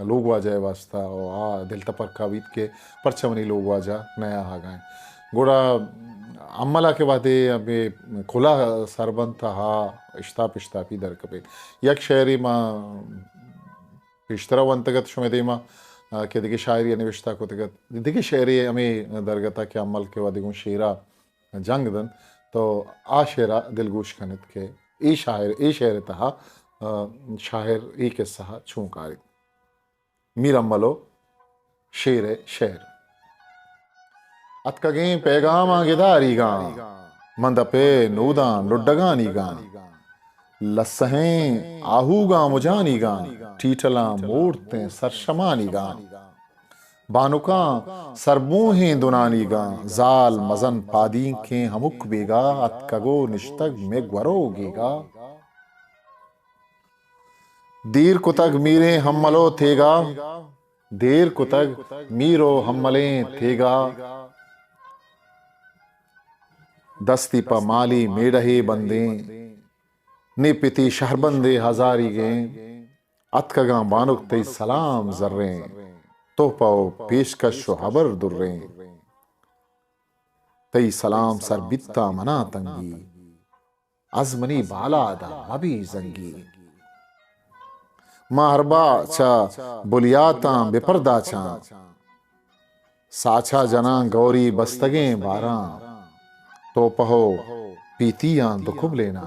लोग वाजा वास्ता और दिल तपर काविद के परचमनी लोग वाजा नया आ गए गोड़ा अम्मला के बाद अबे खुला सरबंत हा इश्तापी दर कबे यक शहरी माँ इश्तरावंतगत शुमेदी माँ के दिखे शायरी अनिविष्टा को तगत दिखे शहरी हमें दरगता के अम्मल के वादिगुं शेरा जंग दन तो आ शेरा दिलगोश कनित के ई शायर तहा शायर ई के सहा छूंकारी मीरम्मलो शेर शेर अतकगे पैगाम गिदारीगा मंदपे नूदान लुड्डगानीगा लस्सहें आहूगा मुजानीगा टीटला मूर्तें सरशमानीगा बानुका सरबूहें दुनानीगा जाल मजन पादी के हमुक बेगा अतकगो निश्तग में ग्वरोगेगा दीर कुतग मीरे हमलो थेगा देर कुतग मीरो हमले थेगा दस्ती पा माली मेढ़े बंदे ने पिती शहरबंदे हजारी गे अतकगा बानुक ते सलाम जर्रे तो पाओ पेशकश हबर दुर्रे तई सलाम सर बित्ता मना तंगी अजमनी बालादा मबी जंगी माहरबा चा बुलियाता बेपर्दा चा साछा जना गौरी बस्तगे बारा तो पहो पीतियां दुखुब लेना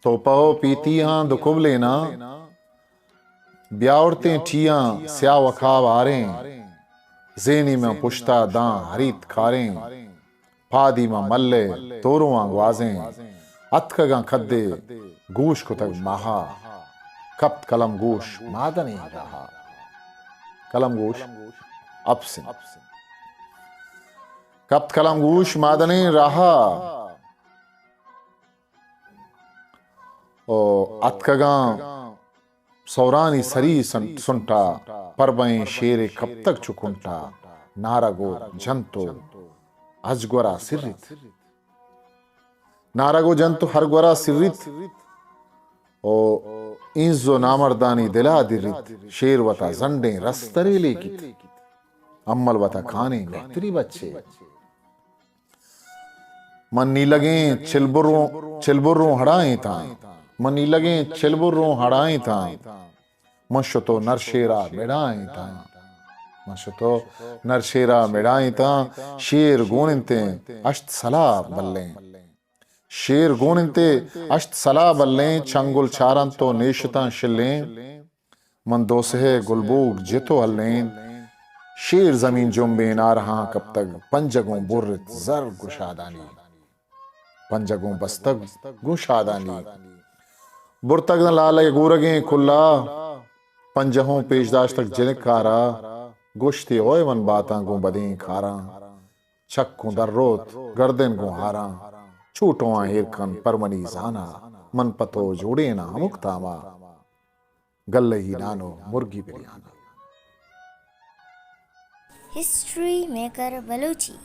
तो पहो पीतियां दुखुब लेना ब्यावरतें ठियां स्या वखाव आरें जेनी में पुश्ता दां हरीत खारें पादी में मल्ले तोरुआं ग्वाजें अतकगा खद्दे गूश को तक माहा कप्त कलम गोश मादने रहा कलम गोश अपसे कप्त कलम गोश मादने रहा ओ अतकगा सौरानी सरी सुनटा परबएं शेरे कब तक चुकुंटा नारगो जंतो अजगोरा सिरित नारगो जंतो हरगोरा सिरित ओ इंजो नामर्दानी दिला दिरित शेर वता जंडे रस्तरे लेकित अम्मल वता खाने बेहतरी बच्चे मन्नी लगे चिलबुर्रों हड़ाएं था मन्नी लगे चिलबुर्रों हड़ाएं था मशतो नरशेरा मिड़ाएं था मशतो नरशेरा मिड़ाएं था शेर गोनिंते अष्ट सला बल्लें शेर गोनिंते अष्ट सला बल्लें चंगुल चारन तो नेशता शिल्लें मन दोसहे गुलबूग जितो हल्लें शेर जमीन जुम्बे ना रहा कब तक पंजगों बुर्रत जर गुशादानी पंजगों बस्तग गुशादानी बुरतग न लाले गोरगे खुल्ला पंजहों पेशदाश तक जिनकारा गुश्ती ओए मन बातां गो बदें खारा चक्कों दर्रोत गर्दन गो हारा छूटों हिरकन परमनी जाना मन पतो जोड़े ना मुक्तामा गल्ले ही नानो मुर्गी बिरयानी हिस्ट्री मेकर बलूची।